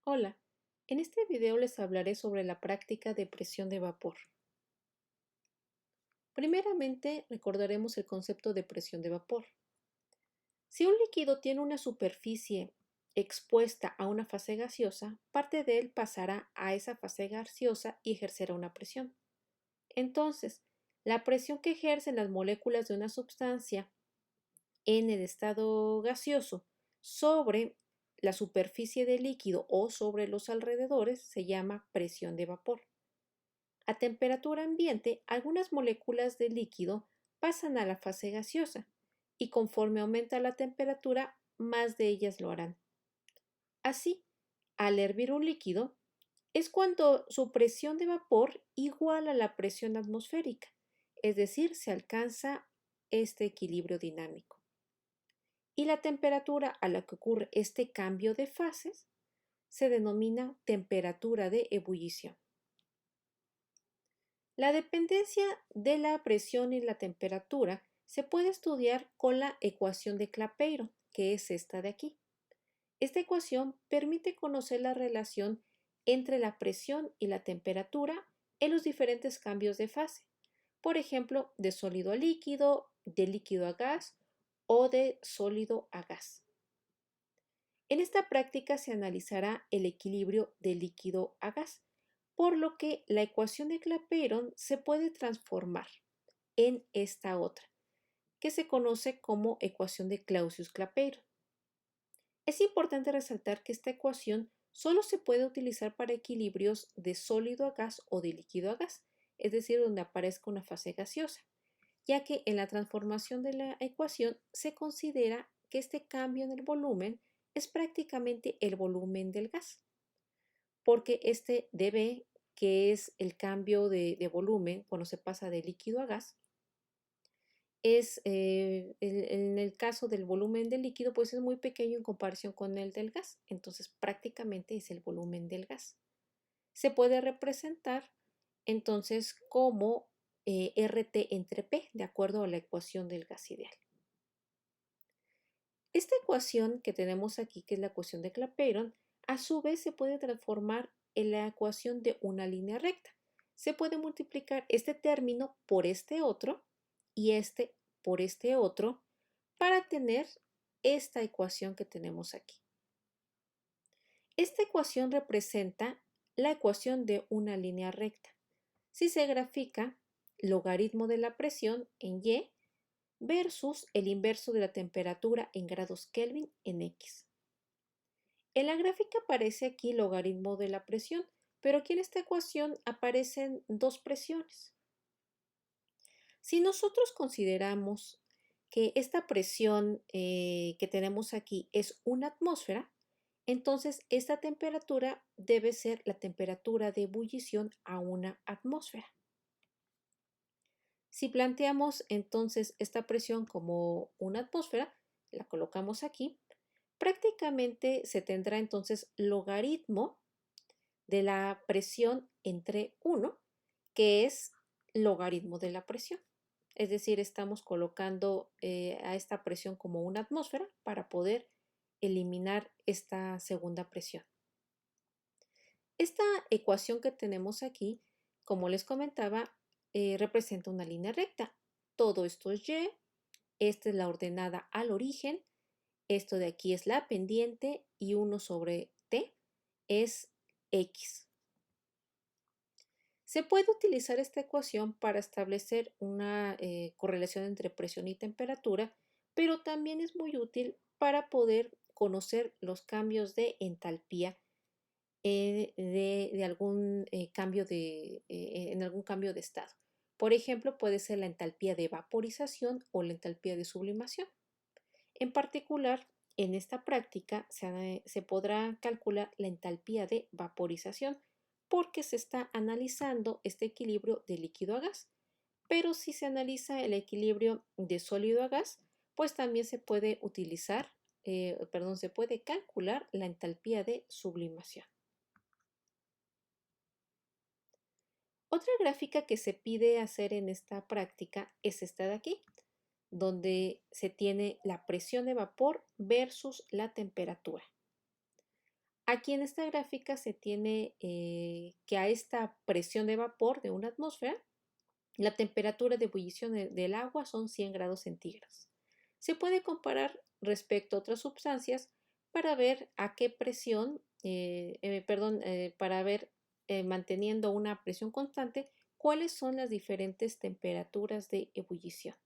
Hola, en este video les hablaré sobre la práctica de presión de vapor. Primeramente, recordaremos el concepto de presión de vapor. Si un líquido tiene una superficie expuesta a una fase gaseosa, parte de él pasará a esa fase gaseosa y ejercerá una presión. Entonces, la presión que ejercen las moléculas de una sustancia en el estado gaseoso sobre la superficie del líquido o sobre los alrededores se llama presión de vapor. A temperatura ambiente, algunas moléculas de líquido pasan a la fase gaseosa y conforme aumenta la temperatura, más de ellas lo harán. Así, al hervir un líquido, es cuando su presión de vapor iguala la presión atmosférica, es decir, se alcanza este equilibrio dinámico. Y la temperatura a la que ocurre este cambio de fases se denomina temperatura de ebullición. La dependencia de la presión y la temperatura se puede estudiar con la ecuación de Clapeyron, que es esta de aquí. Esta ecuación permite conocer la relación entre la presión y la temperatura en los diferentes cambios de fase, por ejemplo, de sólido a líquido, de líquido a gas o de sólido a gas. En esta práctica se analizará el equilibrio de líquido a gas, por lo que la ecuación de Clapeyron se puede transformar en esta otra, que se conoce como ecuación de Clausius-Clapeyron. Es importante resaltar que esta ecuación solo se puede utilizar para equilibrios de sólido a gas o de líquido a gas, es decir, donde aparezca una fase gaseosa, ya que en la transformación de la ecuación se considera que este cambio en el volumen es prácticamente el volumen del gas, porque este dB, que es el cambio de volumen cuando se pasa de líquido a gas, en el caso del volumen del líquido, pues es muy pequeño en comparación con el del gas, entonces prácticamente es el volumen del gas. Se puede representar entonces como RT entre P, de acuerdo a la ecuación del gas ideal. Esta ecuación que tenemos aquí, que es la ecuación de Clapeyron, a su vez se puede transformar en la ecuación de una línea recta. Se puede multiplicar este término por este otro y este por este otro para tener esta ecuación que tenemos aquí. Esta ecuación representa la ecuación de una línea recta. Si se grafica logaritmo de la presión en Y versus el inverso de la temperatura en grados Kelvin en X. En la gráfica aparece aquí logaritmo de la presión, pero aquí en esta ecuación aparecen dos presiones. Si nosotros consideramos que esta presión que tenemos aquí es una atmósfera, entonces esta temperatura debe ser la temperatura de ebullición a una atmósfera. Si planteamos entonces esta presión como una atmósfera, la colocamos aquí, prácticamente se tendrá entonces logaritmo de la presión entre 1, que es logaritmo de la presión. Es decir, estamos colocando a esta presión como una atmósfera para poder eliminar esta segunda presión. Esta ecuación que tenemos aquí, como les comentaba, representa una línea recta. Todo esto es Y, esta es la ordenada al origen, esto de aquí es la pendiente y 1 sobre T es X. Se puede utilizar esta ecuación para establecer una correlación entre presión y temperatura, pero también es muy útil para poder conocer los cambios de entalpía de algún en algún cambio de estado. Por ejemplo, puede ser la entalpía de vaporización o la entalpía de sublimación. En particular, en esta práctica se podrá calcular la entalpía de vaporización porque se está analizando este equilibrio de líquido a gas. Pero si se analiza el equilibrio de sólido a gas, pues también se puede se puede calcular la entalpía de sublimación. Otra gráfica que se pide hacer en esta práctica es esta de aquí, donde se tiene la presión de vapor versus la temperatura. Aquí en esta gráfica se tiene que a esta presión de vapor de una atmósfera, la temperatura de ebullición del agua son 100 grados centígrados. Se puede comparar respecto a otras sustancias para ver a qué presión, para ver manteniendo una presión constante, cuáles son las diferentes temperaturas de ebullición.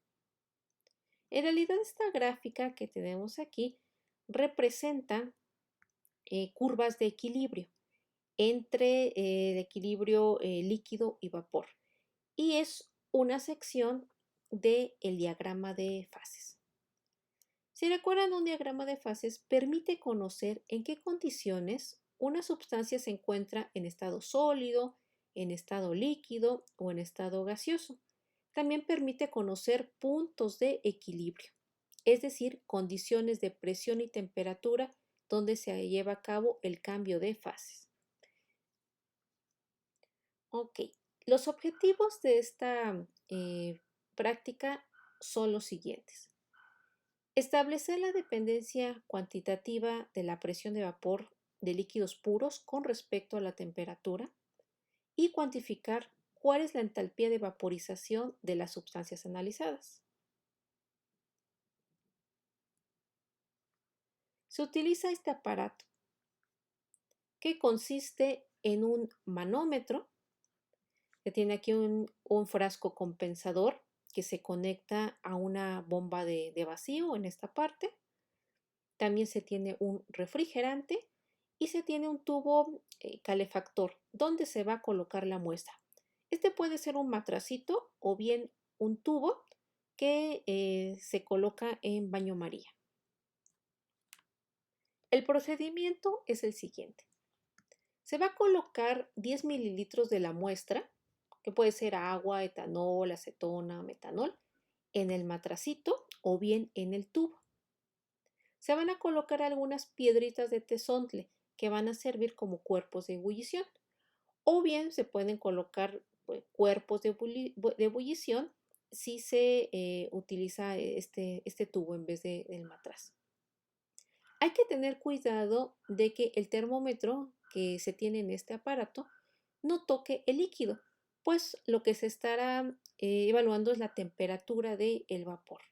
En realidad esta gráfica que tenemos aquí representa curvas de equilibrio entre el equilibrio líquido y vapor y es una sección del diagrama de fases. Si recuerdan, un diagrama de fases permite conocer en qué condiciones una sustancia se encuentra en estado sólido, en estado líquido o en estado gaseoso. También permite conocer puntos de equilibrio, es decir, condiciones de presión y temperatura donde se lleva a cabo el cambio de fases. Ok, los objetivos de esta práctica son los siguientes. Establecer la dependencia cuantitativa de la presión de vapor de líquidos puros con respecto a la temperatura y cuantificar cuál es la entalpía de vaporización de las sustancias analizadas. Se utiliza este aparato que consiste en un manómetro que tiene aquí un frasco compensador que se conecta a una bomba de vacío en esta parte. También se tiene un refrigerante y se tiene un tubo calefactor donde se va a colocar la muestra. Este puede ser un matracito o bien un tubo que se coloca en baño María. El procedimiento es el siguiente. Se va a colocar 10 mililitros de la muestra, que puede ser agua, etanol, acetona, metanol, en el matracito o bien en el tubo. Se van a colocar algunas piedritas de tezontle que van a servir como cuerpos de ebullición. O bien se pueden colocar cuerpos de ebullición si se utiliza este tubo en vez del matraz. Hay que tener cuidado de que el termómetro que se tiene en este aparato no toque el líquido, pues lo que se estará evaluando es la temperatura del vapor.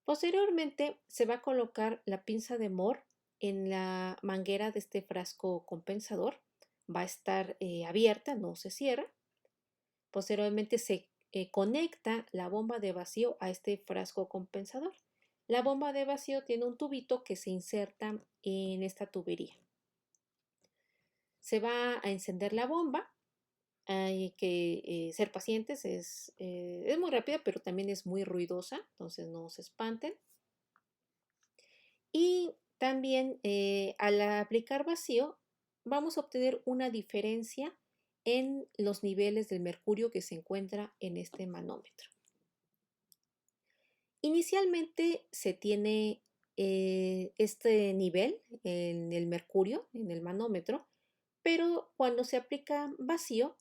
Posteriormente se va a colocar la pinza de Mohr en la manguera de este frasco compensador. Va a estar abierta, no se cierra. Posteriormente se conecta la bomba de vacío a este frasco compensador. La bomba de vacío tiene un tubito que se inserta en esta tubería. Se va a encender la bomba. Hay que ser pacientes, es muy rápida, pero también es muy ruidosa, entonces no se espanten. Y también al aplicar vacío, vamos a obtener una diferencia en los niveles del mercurio que se encuentra en este manómetro. Inicialmente se tiene este nivel en el mercurio, en el manómetro, pero cuando se aplica vacío,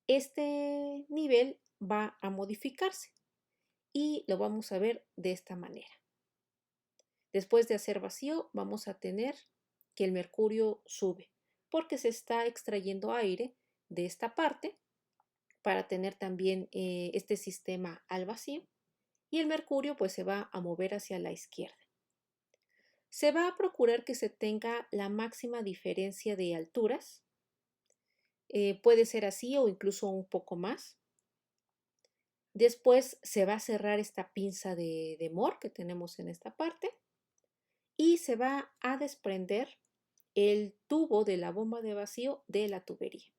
este nivel va a modificarse y lo vamos a ver de esta manera. Después de hacer vacío, vamos a tener que el mercurio sube porque se está extrayendo aire de esta parte para tener también este sistema al vacío y el mercurio pues se va a mover hacia la izquierda. Se va a procurar que se tenga la máxima diferencia de alturas. Puede ser así o incluso un poco más. Después se va a cerrar esta pinza de Mohr que tenemos en esta parte y se va a desprender el tubo de la bomba de vacío de la tubería.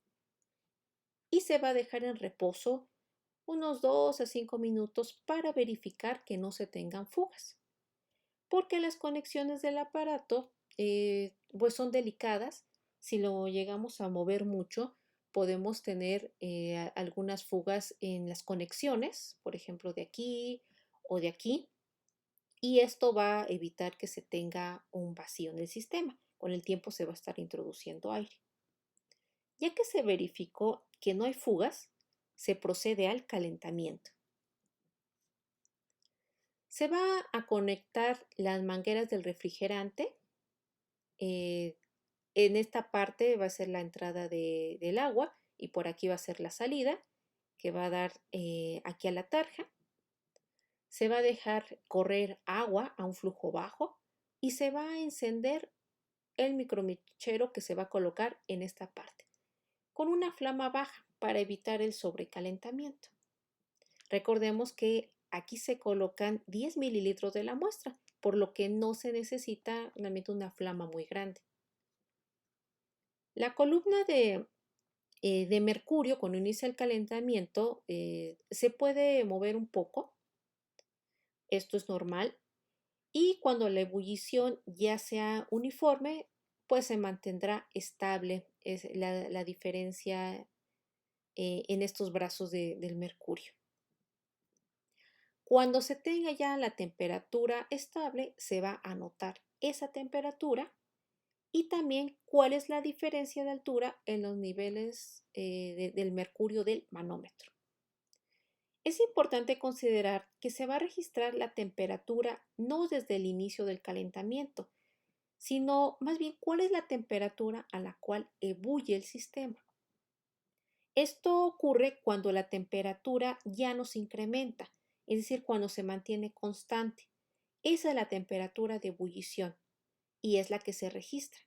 Y se va a dejar en reposo unos 2 a 5 minutos para verificar que no se tengan fugas. Porque las conexiones del aparato pues son delicadas. Si lo llegamos a mover mucho, podemos tener algunas fugas en las conexiones, por ejemplo de aquí o de aquí, y esto va a evitar que se tenga un vacío en el sistema. Con el tiempo se va a estar introduciendo aire. Ya que se verificó que no hay fugas, se procede al calentamiento. Se va a conectar las mangueras del refrigerante. eh, en esta parte va a ser la entrada del agua y por aquí va a ser la salida que va a dar aquí a la tarja. Se va a dejar correr agua a un flujo bajo y se va a encender el micromichero que se va a colocar en esta parte, con una flama baja para evitar el sobrecalentamiento. Recordemos que aquí se colocan 10 mililitros de la muestra, por lo que no se necesita realmente una flama muy grande. La columna de mercurio, cuando inicia el calentamiento, se puede mover un poco. Esto es normal. Y cuando la ebullición ya sea uniforme, pues se mantendrá estable es la diferencia en estos brazos del mercurio. Cuando se tenga ya la temperatura estable, se va a notar esa temperatura y también cuál es la diferencia de altura en los niveles del mercurio del manómetro. Es importante considerar que se va a registrar la temperatura no desde el inicio del calentamiento, sino más bien cuál es la temperatura a la cual ebulle el sistema. Esto ocurre cuando la temperatura ya no se incrementa, es decir, cuando se mantiene constante. Esa es la temperatura de ebullición y es la que se registra.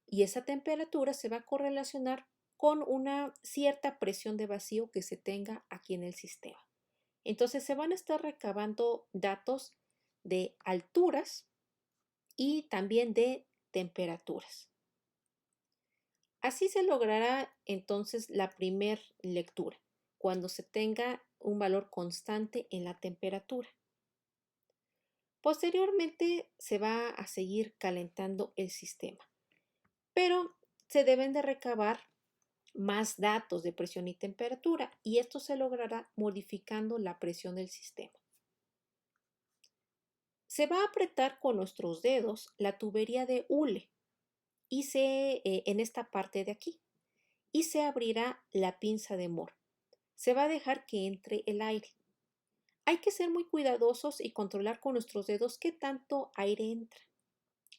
Y esa temperatura se va a correlacionar con una cierta presión de vacío que se tenga aquí en el sistema. Entonces se van a estar recabando datos de alturas y también de temperaturas. Así se logrará entonces la primer lectura, cuando se tenga un valor constante en la temperatura. Posteriormente se va a seguir calentando el sistema, pero se deben de recabar más datos de presión y temperatura y esto se logrará modificando la presión del sistema. Se va a apretar con nuestros dedos la tubería de hule y en esta parte de aquí y se abrirá la pinza de Moore. Se va a dejar que entre el aire. Hay que ser muy cuidadosos y controlar con nuestros dedos qué tanto aire entra.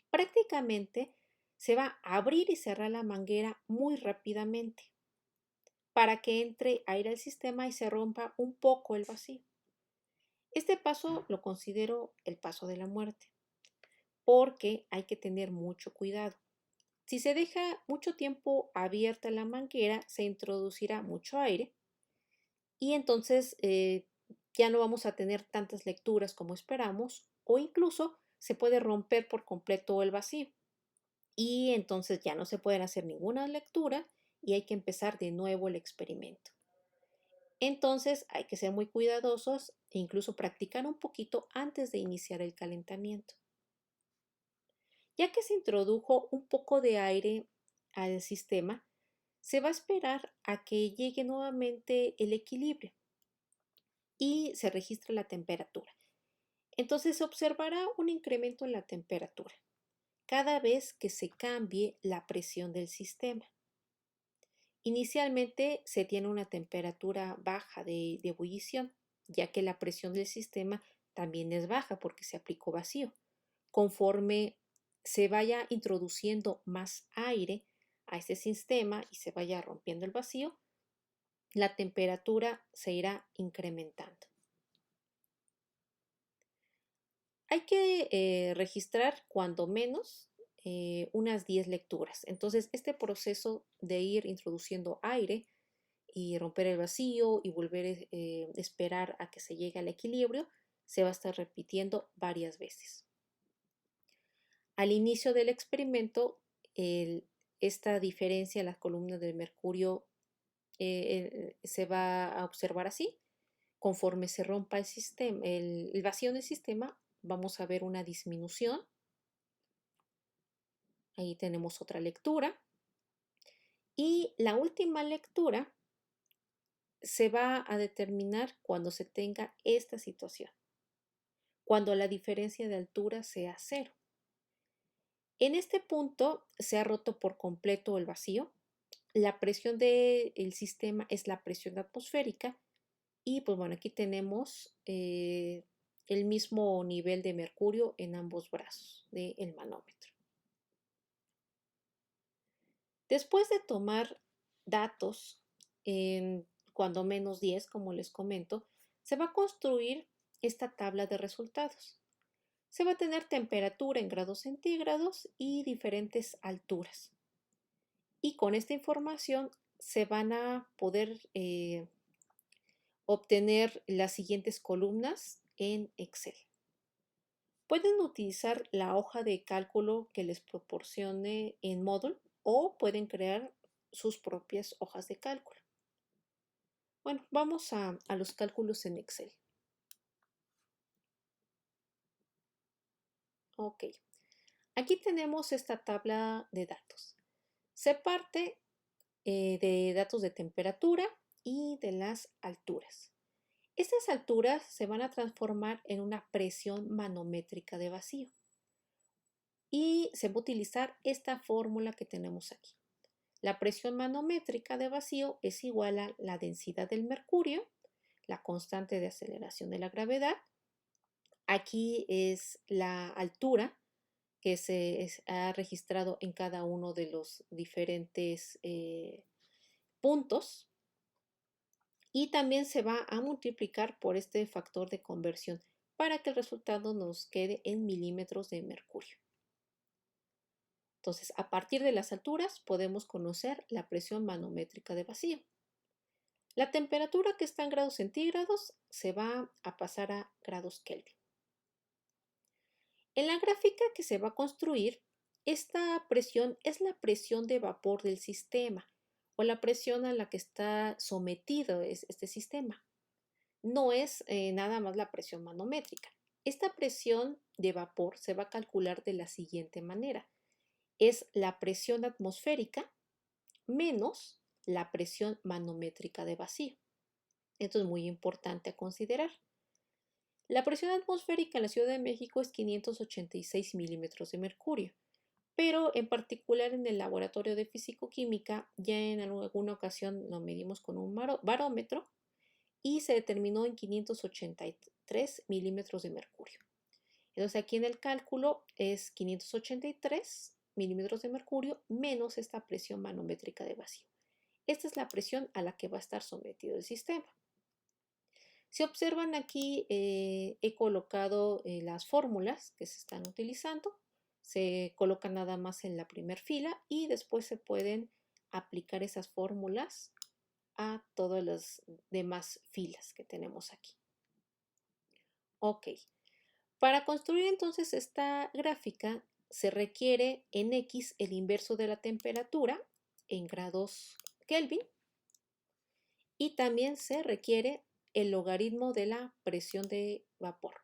Prácticamente se va a abrir y cerrar la manguera muy rápidamente para que entre aire al sistema y se rompa un poco el vacío. Este paso lo considero el paso de la muerte, porque hay que tener mucho cuidado. Si se deja mucho tiempo abierta la manguera, se introducirá mucho aire y entonces ya no vamos a tener tantas lecturas como esperamos o incluso se puede romper por completo el vacío y entonces ya no se pueden hacer ninguna lectura y hay que empezar de nuevo el experimento. Entonces hay que ser muy cuidadosos e incluso practicar un poquito antes de iniciar el calentamiento. Ya que se introdujo un poco de aire al sistema, se va a esperar a que llegue nuevamente el equilibrio y se registra la temperatura. Entonces se observará un incremento en la temperatura cada vez que se cambie la presión del sistema. Inicialmente se tiene una temperatura baja de ebullición, ya que la presión del sistema también es baja porque se aplicó vacío. Conforme se vaya introduciendo más aire a este sistema y se vaya rompiendo el vacío, la temperatura se irá incrementando. Hay que registrar cuando menos unas 10 lecturas. Entonces, este proceso de ir introduciendo aire y romper el vacío y volver a esperar a que se llegue al equilibrio, se va a estar repitiendo varias veces. Al inicio del experimento, esta diferencia en las columnas del mercurio se va a observar así. Conforme se rompa el sistema, el vacío del sistema, vamos a ver una disminución. Ahí tenemos otra lectura. Y la última lectura se va a determinar cuando se tenga esta situación, cuando la diferencia de altura sea cero. En este punto se ha roto por completo el vacío. La presión del sistema es la presión atmosférica y pues bueno, aquí tenemos el mismo nivel de mercurio en ambos brazos del manómetro. Después de tomar datos en cuando menos 10, como les comento, se va a construir esta tabla de resultados. Se va a tener temperatura en grados centígrados y diferentes alturas. Y con esta información se van a poder obtener las siguientes columnas en Excel. Pueden utilizar la hoja de cálculo que les proporcione en Moodle o pueden crear sus propias hojas de cálculo. Bueno, vamos a los cálculos en Excel. Ok, aquí tenemos esta tabla de datos. Se parte de datos de temperatura y de las alturas. Estas alturas se van a transformar en una presión manométrica de vacío y se va a utilizar esta fórmula que tenemos aquí. La presión manométrica de vacío es igual a la densidad del mercurio, la constante de aceleración de la gravedad. Aquí es la altura que se ha registrado en cada uno de los diferentes puntos. Y también se va a multiplicar por este factor de conversión para que el resultado nos quede en milímetros de mercurio. Entonces, a partir de las alturas podemos conocer la presión manométrica de vacío. La temperatura que está en grados centígrados se va a pasar a grados Kelvin. En la gráfica que se va a construir, esta presión es la presión de vapor del sistema o la presión a la que está sometido este sistema. No es nada más la presión manométrica. Esta presión de vapor se va a calcular de la siguiente manera. Es la presión atmosférica menos la presión manométrica de vacío. Esto es muy importante a considerar. La presión atmosférica en la Ciudad de México es 586 milímetros de mercurio, pero en particular en el laboratorio de físico-química ya en alguna ocasión lo medimos con un barómetro y se determinó en 583 milímetros de mercurio. Entonces aquí en el cálculo es 583 milímetros de mercurio menos esta presión manométrica de vacío. Esta es la presión a la que va a estar sometido el sistema. Si observan aquí, he colocado las fórmulas que se están utilizando. Se colocan nada más en la primera fila y después se pueden aplicar esas fórmulas a todas las demás filas que tenemos aquí. Ok, para construir entonces esta gráfica se requiere en X el inverso de la temperatura en grados Kelvin y también se requiere el logaritmo de la presión de vapor.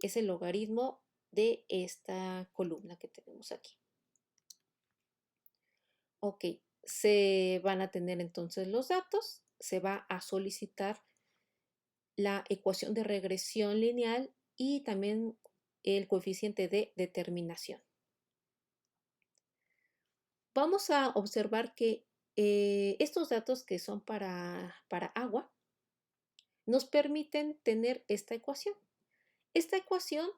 Es el logaritmo de esta columna que tenemos aquí. Ok, se van a tener entonces los datos, se va a solicitar la ecuación de regresión lineal y también el coeficiente de determinación. Vamos a observar que estos datos que son para agua nos permiten tener esta ecuación. Esta ecuación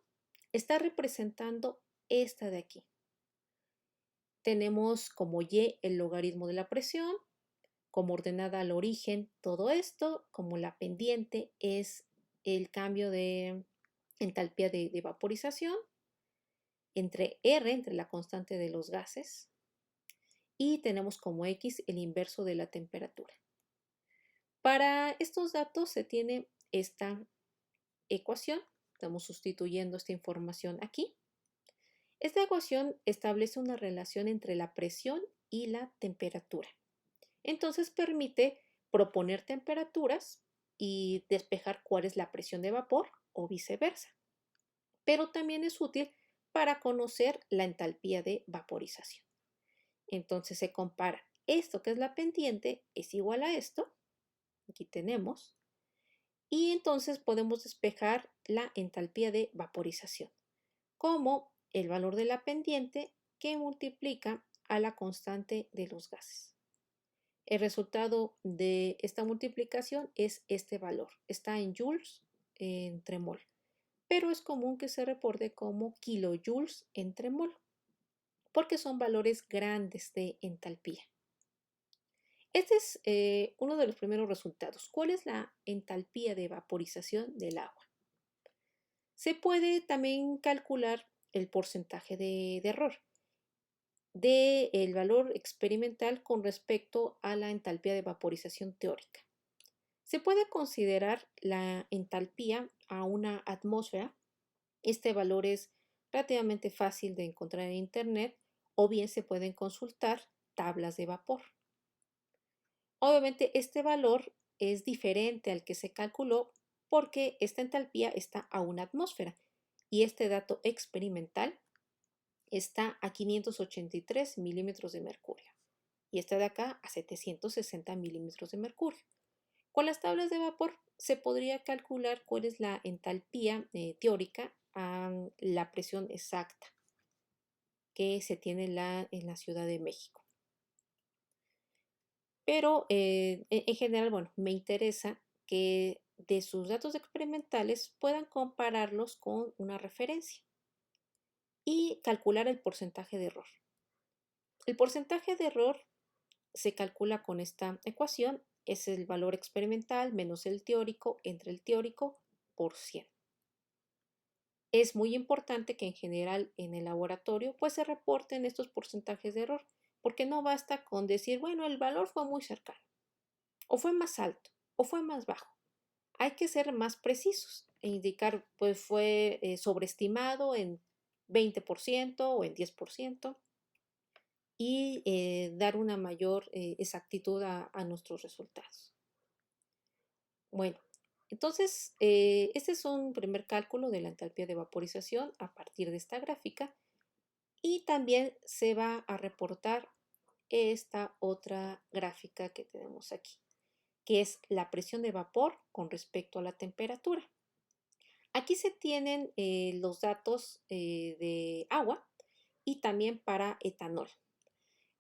está representando esta de aquí. Tenemos como y el logaritmo de la presión, como ordenada al origen todo esto, como la pendiente es el cambio de entalpía de vaporización, entre R, entre la constante de los gases, y tenemos como X el inverso de la temperatura. Para estos datos se tiene esta ecuación, estamos sustituyendo esta información aquí. Esta ecuación establece una relación entre la presión y la temperatura. Entonces permite proponer temperaturas y despejar cuál es la presión de vapor o viceversa. Pero también es útil para conocer la entalpía de vaporización. Entonces se compara esto que es la pendiente es igual a esto, aquí tenemos, y entonces podemos despejar la entalpía de vaporización como el valor de la pendiente que multiplica a la constante de los gases. El resultado de esta multiplicación es este valor, está en joules entre mol. pero es común que se reporte como kilojoules entre mol, porque son valores grandes de entalpía. Este es uno de los primeros resultados. ¿Cuál es la entalpía de vaporización del agua? Se puede también calcular el porcentaje de error del valor experimental con respecto a la entalpía de vaporización teórica. Se puede considerar la entalpía a una atmósfera. Este valor es relativamente fácil de encontrar en Internet o bien se pueden consultar tablas de vapor. Obviamente este valor es diferente al que se calculó porque esta entalpía está a una atmósfera y este dato experimental está a 583 milímetros de mercurio y esta de acá a 760 milímetros de mercurio. Con las tablas de vapor se podría calcular cuál es la entalpía teórica a la presión exacta que se tiene en la Ciudad de México. Pero en general, bueno, me interesa que de sus datos experimentales puedan compararlos con una referencia y calcular el porcentaje de error. El porcentaje de error se calcula con esta ecuación, es el valor experimental menos el teórico entre el teórico por 100. Es muy importante que en general en el laboratorio pues se reporten estos porcentajes de error, porque no basta con decir, bueno, el valor fue muy cercano, o fue más alto, o fue más bajo. Hay que ser más precisos e indicar, pues fue sobreestimado en 20% o en 10% y dar una mayor exactitud a nuestros resultados. Bueno, entonces este es un primer cálculo de la entalpía de vaporización a partir de esta gráfica y también se va a reportar esta otra gráfica que tenemos aquí, que es la presión de vapor con respecto a la temperatura. Aquí se tienen los datos de agua y también para etanol.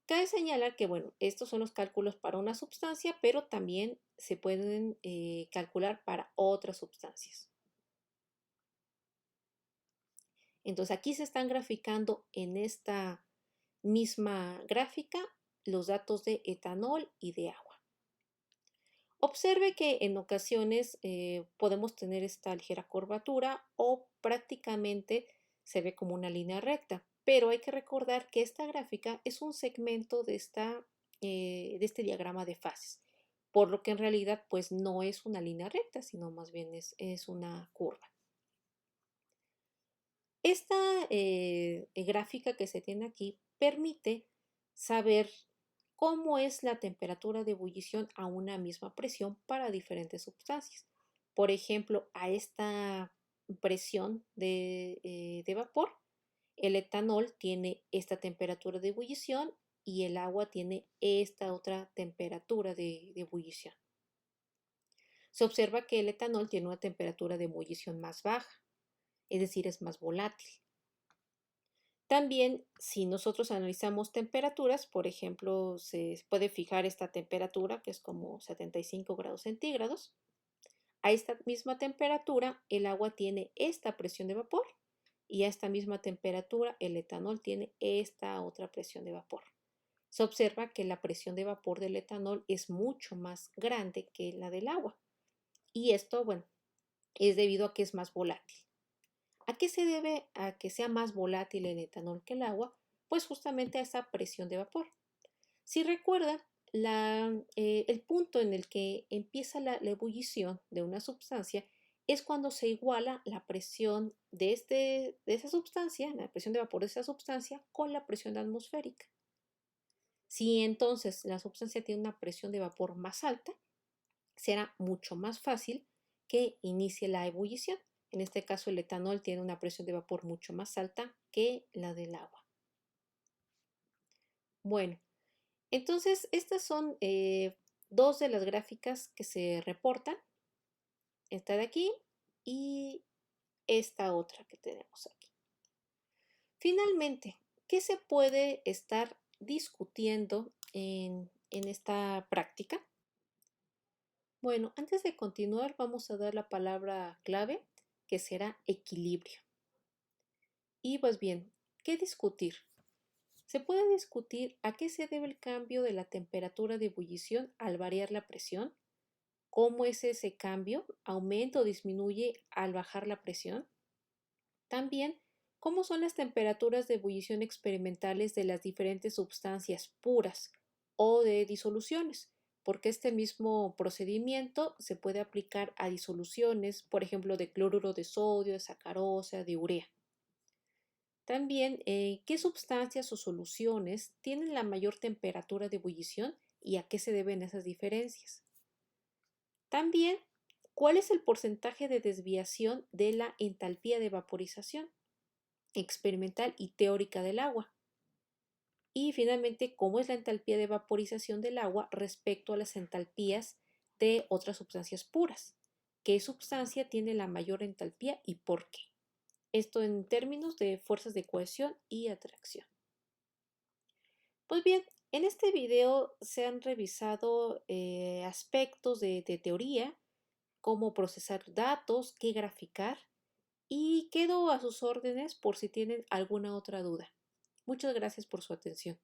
Cabe señalar que, bueno, estos son los cálculos para una sustancia, pero también se pueden calcular para otras sustancias. Entonces, aquí se están graficando en esta misma gráfica los datos de etanol y de agua. Observe que en ocasiones podemos tener esta ligera curvatura o prácticamente se ve como una línea recta, pero hay que recordar que esta gráfica es un segmento de este diagrama de fases, por lo que en realidad pues no es una línea recta, sino más bien es una curva. Esta gráfica que se tiene aquí permite saber cómo es la temperatura de ebullición a una misma presión para diferentes sustancias. Por ejemplo, a esta presión de vapor, el etanol tiene esta temperatura de ebullición y el agua tiene esta otra temperatura de ebullición. Se observa que el etanol tiene una temperatura de ebullición más baja, es decir, es más volátil. También, si nosotros analizamos temperaturas, por ejemplo, se puede fijar esta temperatura, que es como 75 grados centígrados. A esta misma temperatura, el agua tiene esta presión de vapor y a esta misma temperatura, el etanol tiene esta otra presión de vapor. Se observa que la presión de vapor del etanol es mucho más grande que la del agua. Y esto, bueno, es debido a que es más volátil. ¿A qué se debe a que sea más volátil el etanol que el agua? Pues justamente a esa presión de vapor. Si recuerdan, el punto en el que empieza la ebullición de una sustancia es cuando se iguala la presión de esa sustancia, la presión de vapor de esa sustancia, con la presión atmosférica. Si entonces la sustancia tiene una presión de vapor más alta, será mucho más fácil que inicie la ebullición. En este caso, el etanol tiene una presión de vapor mucho más alta que la del agua. Bueno, entonces estas son dos de las gráficas que se reportan. Esta de aquí y esta otra que tenemos aquí. Finalmente, ¿qué se puede estar discutiendo en esta práctica? Bueno, antes de continuar, vamos a dar la palabra clave, que será equilibrio. Y pues bien, ¿qué discutir? Se puede discutir a qué se debe el cambio de la temperatura de ebullición al variar la presión, cómo es ese cambio, aumenta o disminuye al bajar la presión. También, cómo son las temperaturas de ebullición experimentales de las diferentes sustancias puras o de disoluciones, porque este mismo procedimiento se puede aplicar a disoluciones, por ejemplo, de cloruro de sodio, de sacarosa, de urea. También, qué sustancias o soluciones tienen la mayor temperatura de ebullición y a qué se deben esas diferencias. También, ¿cuál es el porcentaje de desviación de la entalpía de vaporización experimental y teórica del agua? Y finalmente, ¿cómo es la entalpía de vaporización del agua respecto a las entalpías de otras sustancias puras? ¿Qué sustancia tiene la mayor entalpía y por qué? Esto en términos de fuerzas de cohesión y atracción. Pues bien, en este video se han revisado aspectos de teoría, cómo procesar datos, qué graficar, y quedo a sus órdenes por si tienen alguna otra duda. Muchas gracias por su atención.